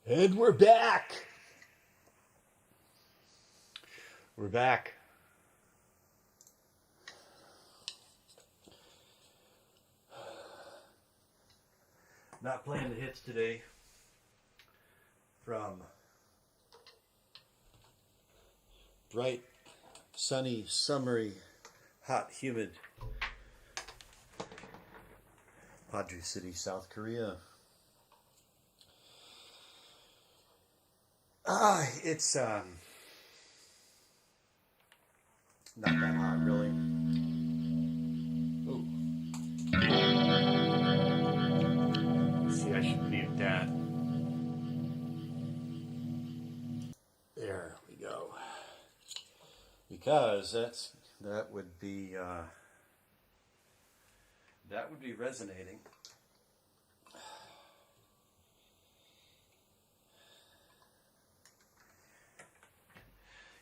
And we're back. We're back. Not playing the hits today. From bright, sunny, summery, hot, humid Padre City, South Korea. It's not that hot, really. Oh, see, I should mute that. There we go. Because that would be resonating.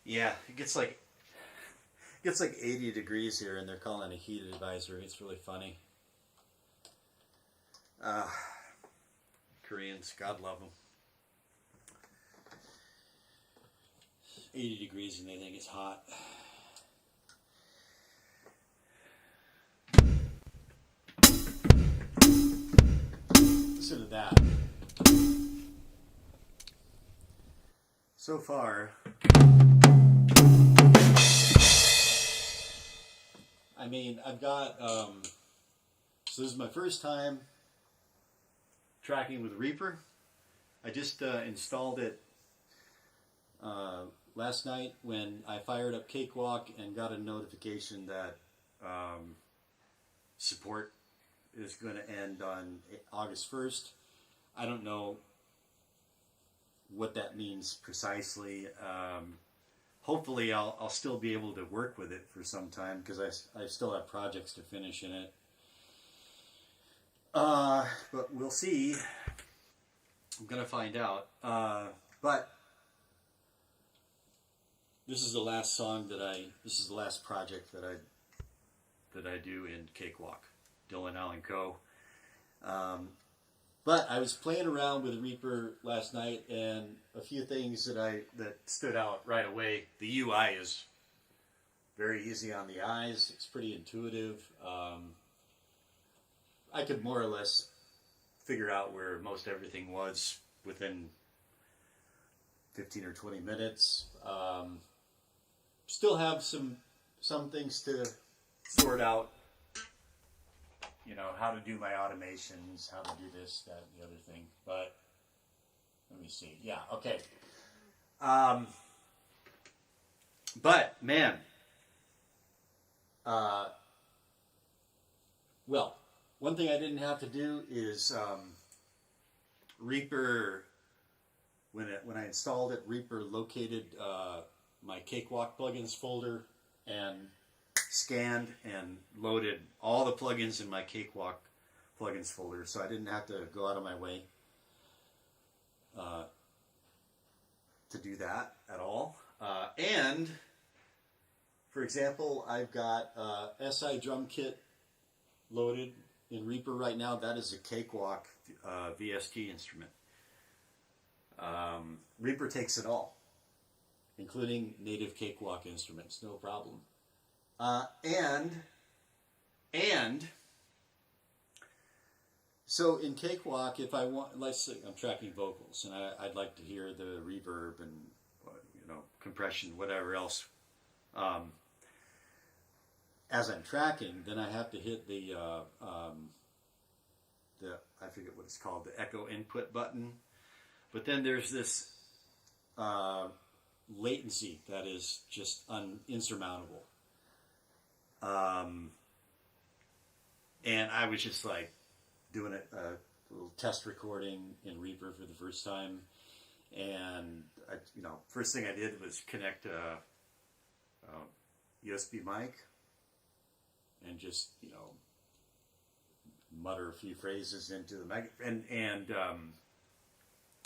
Yeah, it gets like 80 degrees here, and they're calling a heat advisory. It's really funny. Koreans, God love them. 80 degrees and they think it's hot. Listen to that. So far, I mean, I've got, so this is my first time tracking with Reaper. I just installed it last night when I fired up Cakewalk and got a notification that support is going to end on August 1st. I don't know what that means precisely. Hopefully I'll still be able to work with it for some time because I still have projects to finish in it. But we'll see. I'm going to find out. But this is the last project that I do in Cakewalk, Dylan Allan Co. But I was playing around with Reaper last night, and a few things that stood out right away. The UI is very easy on the eyes. It's pretty intuitive. I could more or less figure out where most everything was within 15 or 20 minutes. Still have some things to sort out. You know, how to do my automations, how to do this, that, and the other thing. But, let me see. Yeah, okay. But, man. Well, one thing I didn't have to do is Reaper, when I installed it, Reaper located my Cakewalk plugins folder and scanned and loaded all the plugins in my Cakewalk plugins folder, so I didn't have to go out of my way to do that at all. And, for example, I've got SI drum kit loaded in Reaper right now. That is a Cakewalk VST instrument. Reaper takes it all, including native Cakewalk instruments, no problem. And so in Cakewalk, if I want, let's say I'm tracking vocals, and I'd like to hear the reverb and compression, whatever else. As I'm tracking, then I have to hit the I forget what it's called, the echo input button. But then there's this latency that is just insurmountable. And I was just like doing a little test recording in Reaper for the first time, and first thing I did was connect a USB mic and just mutter a few phrases into the mic, and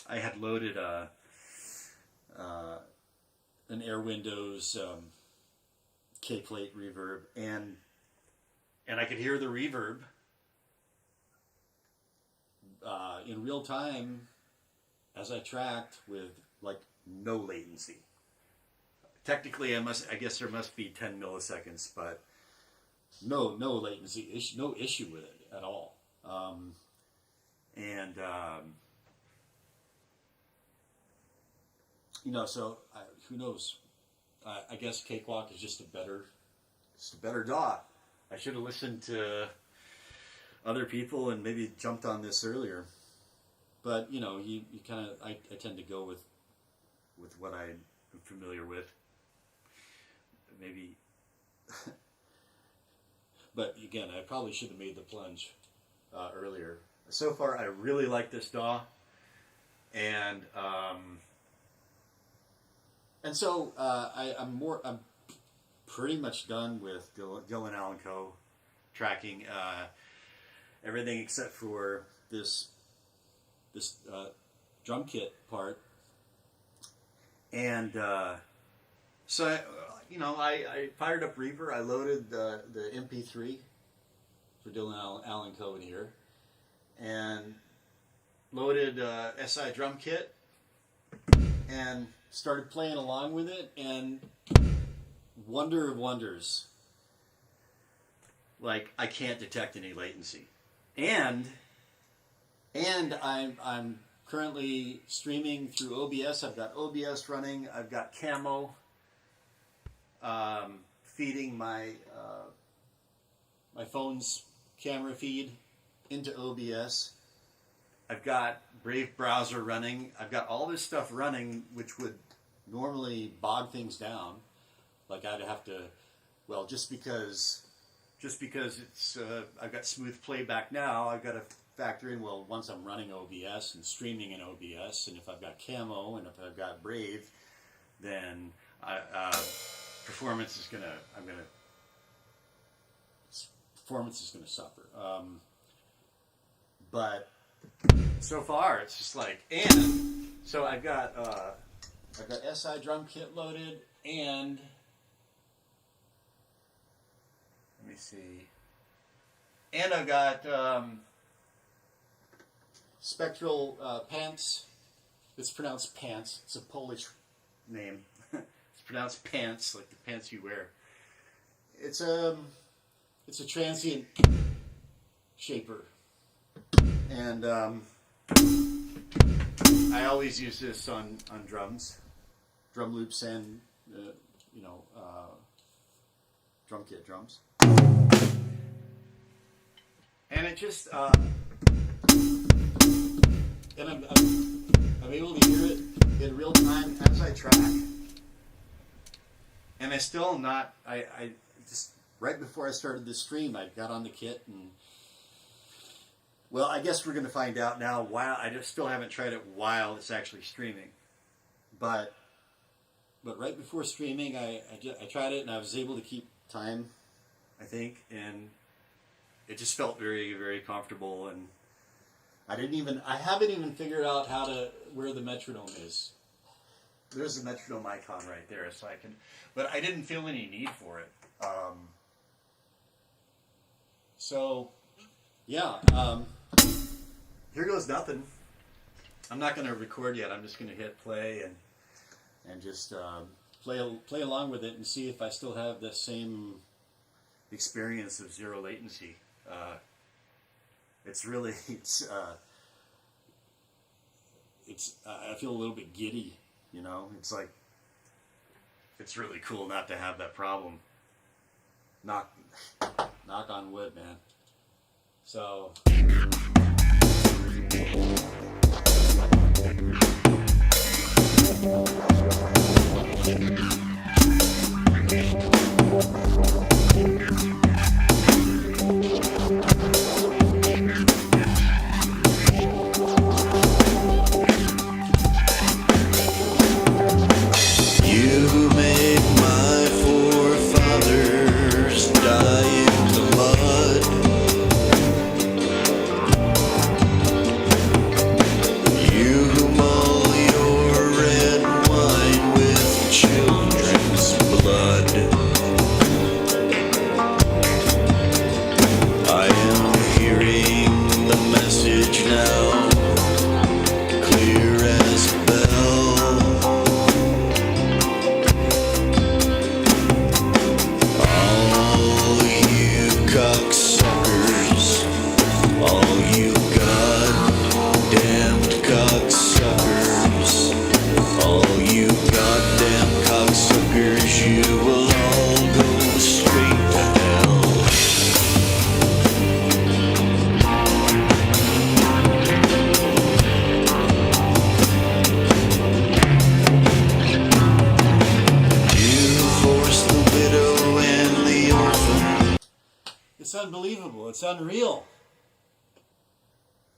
I had loaded an Air Windows K-plate reverb, and I could hear the reverb in real time as I tracked with like no latency. Technically, I guess there must be 10 milliseconds, but no latency, no issue with it at all. You know, so who knows? I guess Cakewalk is just a better DAW. I should have listened to other people and maybe jumped on this earlier. But you know, you kind of I tend to go with what I'm familiar with. Maybe, but again, I probably should have made the plunge earlier. So far, I really like this DAW, and so I'm pretty much done with Allan Co. tracking everything except for this drum kit part, and so I fired up Reaper. I loaded the MP3 for Allan Co. in here, and loaded SI drum kit, and started playing along with it, and wonder of wonders, like I can't detect any latency, and I'm currently streaming through OBS. I've got OBS running. I've got Camo feeding my my phone's camera feed into OBS. I've got Brave browser running. I've got all this stuff running, which would normally bog things down. Like I'd have to, well, just because it's I've got smooth playback now, I've got to factor in, well, once I'm running OBS and streaming in OBS, and if I've got Camo and if I've got Brave, then performance is gonna suffer. But so far it's just like, and so I've got SI drum kit loaded, and let me see, and I've got Spectral Pants. It's pronounced pants. It's a Polish name. It's pronounced pants, like the pants you wear. It's a transient shaper, and I always use this on drums, drum loops, and drum kit drums, and it just and I'm able to hear it in real time as I track, and I still am not. I just right before I started this stream, I got on the kit, and well, I guess we're going to find out now. While I just still haven't tried it while it's actually streaming, but right before streaming, I tried it, and I was able to keep time, I think, and it just felt very, very comfortable. And I haven't even figured out where the metronome is. There's the metronome icon right there, so I can, but I didn't feel any need for it. So, yeah, here goes nothing. I'm not going to record yet. I'm just going to hit play and just play along with it and see if I still have the same experience of zero latency. It's really, I feel a little bit giddy, you know. It's like, it's really cool not to have that problem. Knock on wood, man. So. You who mull your red wine with children. It's unbelievable. It's unreal.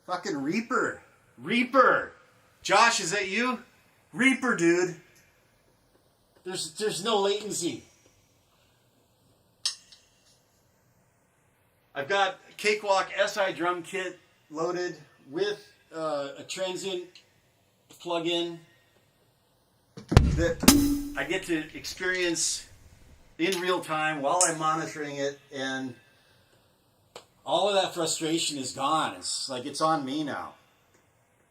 Fucking Reaper. Reaper. Josh, is that you? Reaper, dude. There's no latency. I've got Cakewalk SI drum kit loaded with a transient plug-in that I get to experience in real time while I'm monitoring it, and all of that frustration is gone. It's like it's on me now.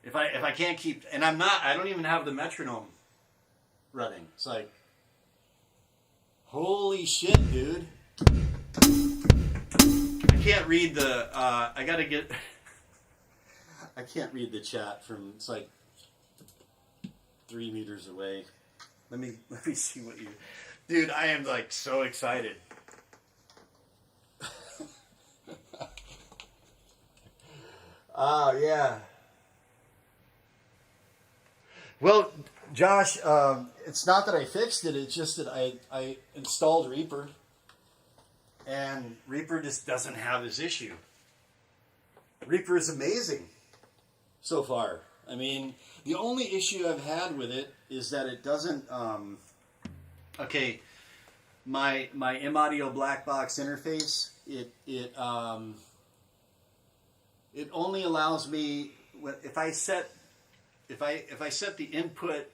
If I can't keep, and I don't even have the metronome running. It's like, holy shit, dude. I can't read the, I can't read the chat from, it's like 3 meters away. Let me see what you, dude, I am like so excited. Oh, yeah. Well, Josh, it's not that I fixed it, it's just that I installed Reaper, and Reaper just doesn't have this issue. Reaper is amazing so far. I mean, the only issue I've had with it is that it doesn't, okay, my M-Audio black box interface, it only allows me, if I set the input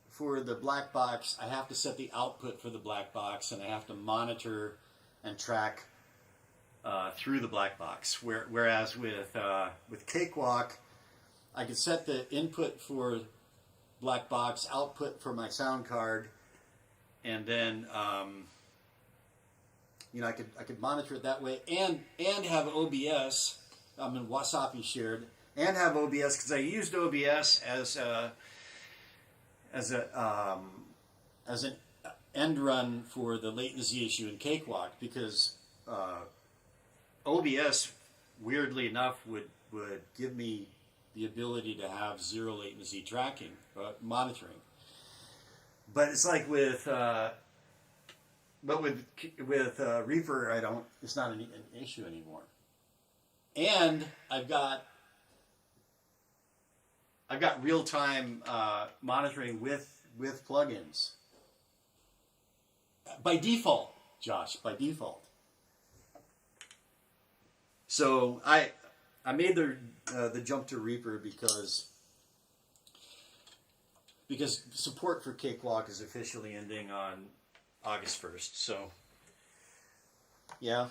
for the black box, I have to set the output for the black box, and I have to monitor and track through the black box. Whereas with Cakewalk, I can set the input for black box, output for my sound card, and then I could monitor it that way, and have OBS. I'm in Wasapi shared, and have OBS, because I used OBS as an end run for the latency issue in Cakewalk, because OBS, weirdly enough, would give me the ability to have zero latency tracking, monitoring. But it's like with Reaper, it's not an issue anymore. And I've got real-time monitoring with plugins. By default, Josh, by default. So I made the jump to Reaper because support for Cakewalk is officially ending on August 1st. So yeah.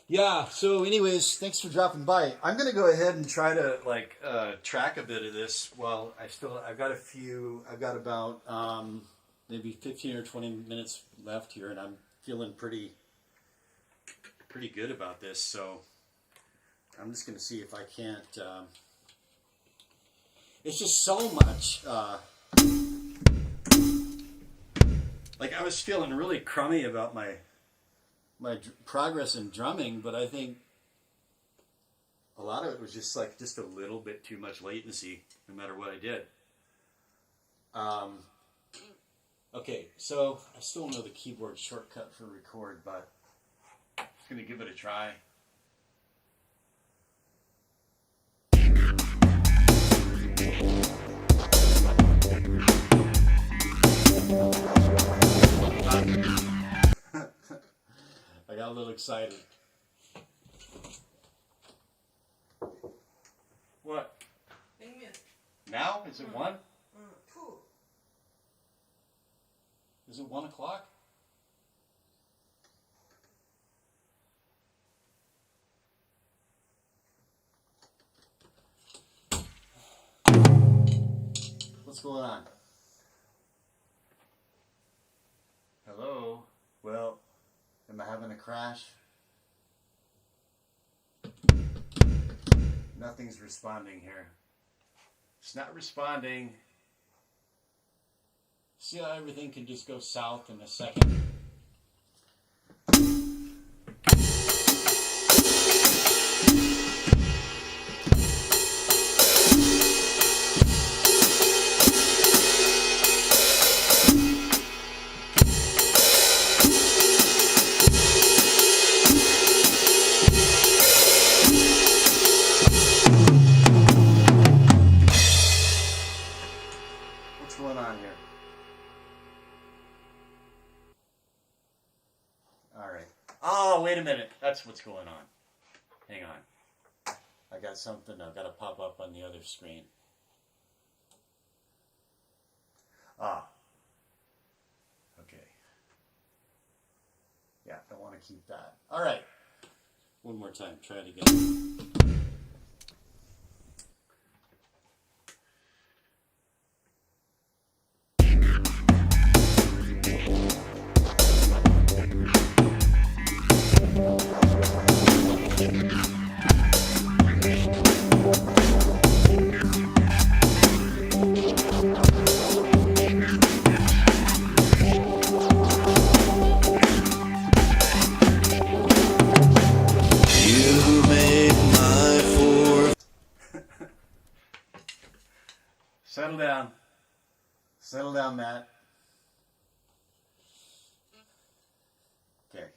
Yeah, so anyways, thanks for dropping by. I'm going to go ahead and try to track a bit of this while I've got about maybe 15 or 20 minutes left here, and I'm feeling pretty good about this, so I'm just going to see if I can't, it's just so much, I was feeling really crummy about my progress in drumming, but I think a lot of it was just a little bit too much latency, no matter what I did. Okay, so I still don't know the keyboard shortcut for record, but I'm just going to give it a try. I got a little excited. What? Now? Is it 1? 2. Is it 1 o'clock? What's going on? Hello? Well, am I having a crash? Nothing's responding here. It's not responding. See how everything can just go south in a second? minute. That's what's going on. Hang on. I got something I've got to pop up on the other screen. Ah. Okay. Yeah, I want to keep that. All right. One more time. Try it again. Settle down. Settle down, Matt. Okay.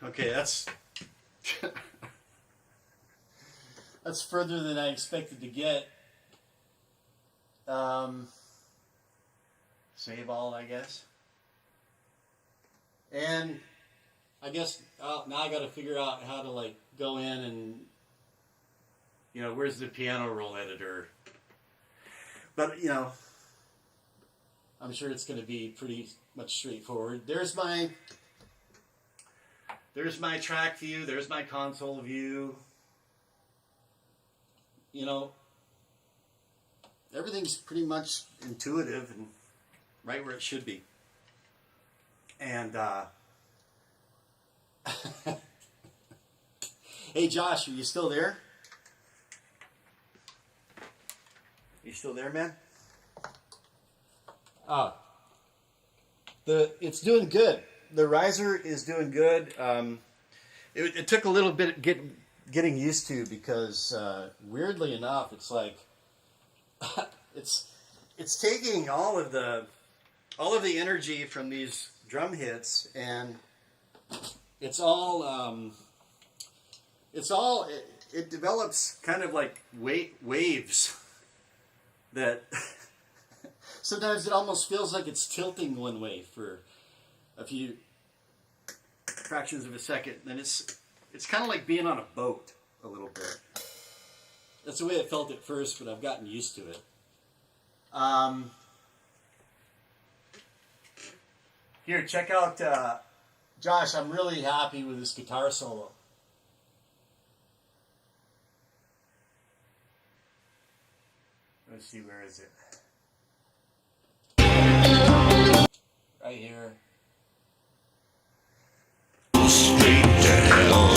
Okay, that's further than I expected to get. Save all, I guess. And I guess now I got to figure out how to like go in and, you know, where's the piano roll editor? But, you know, I'm sure it's going to be pretty much straightforward. There's my track view. There's my console view. You know, everything's pretty much intuitive and right where it should be. And hey Josh, are you still there? You still there, man? It's doing good. The riser is doing good. It took a little bit getting used to because weirdly enough, it's like it's taking all of the energy from these drum hits, and it develops kind of like waves that sometimes it almost feels like it's tilting one way for a few fractions of a second, then it's kind of like being on a boat a little bit. That's the way it felt at first, but I've gotten used to it. Here, check out Josh. I'm really happy with this guitar solo. Let's see, where is it? Right here. Straight to hell.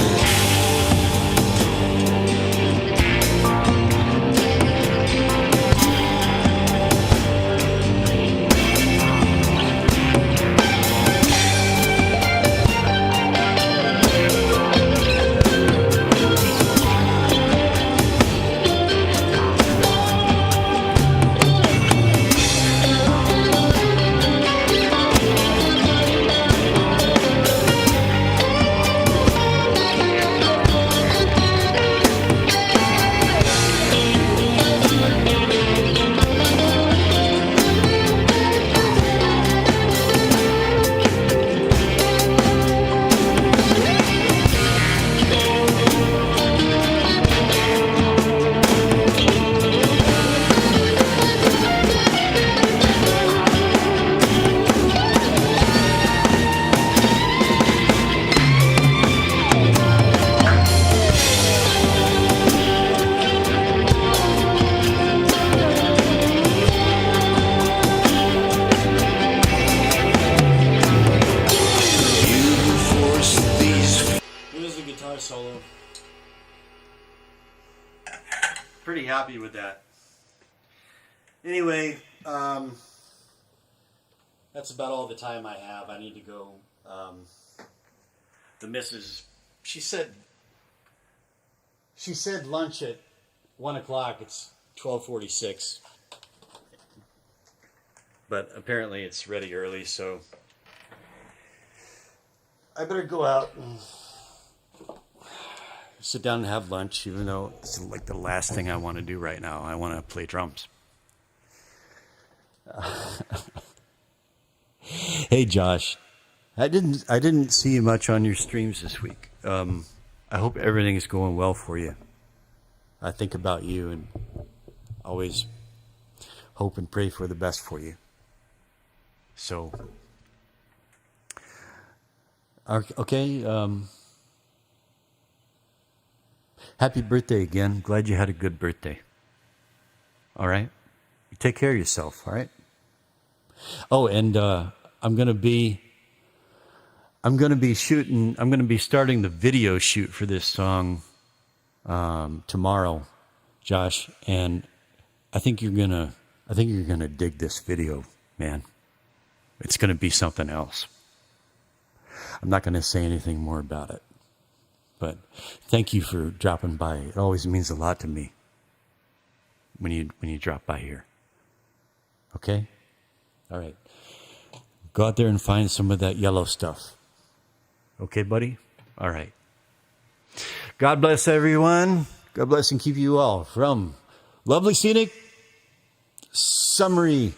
Solo. Pretty happy with that. Anyway, that's about all the time I have. I need to go. The missus, she said lunch at 1 o'clock. It's 12:46, but apparently it's ready early, so I better go out and sit down and have lunch, even though it's like the last thing I want to do right now. I want to play drums. Hey Josh, I didn't see you much on your streams this week. I hope everything is going well for you. I think about you and always hope and pray for the best for you. So, okay. Happy birthday again. Glad you had a good birthday. All right. You take care of yourself. All right. Oh, and I'm gonna be starting the video shoot for this song tomorrow, Josh. And I think you're gonna dig this video, man. It's gonna be something else. I'm not gonna say anything more about it. But thank you for dropping by. It always means a lot to me when you drop by here. Okay? All right. Go out there and find some of that yellow stuff. Okay, buddy? All right. God bless everyone. God bless and keep you all from lovely scenic summery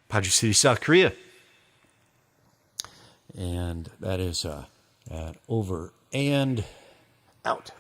Paji City, South Korea. And that is over and out.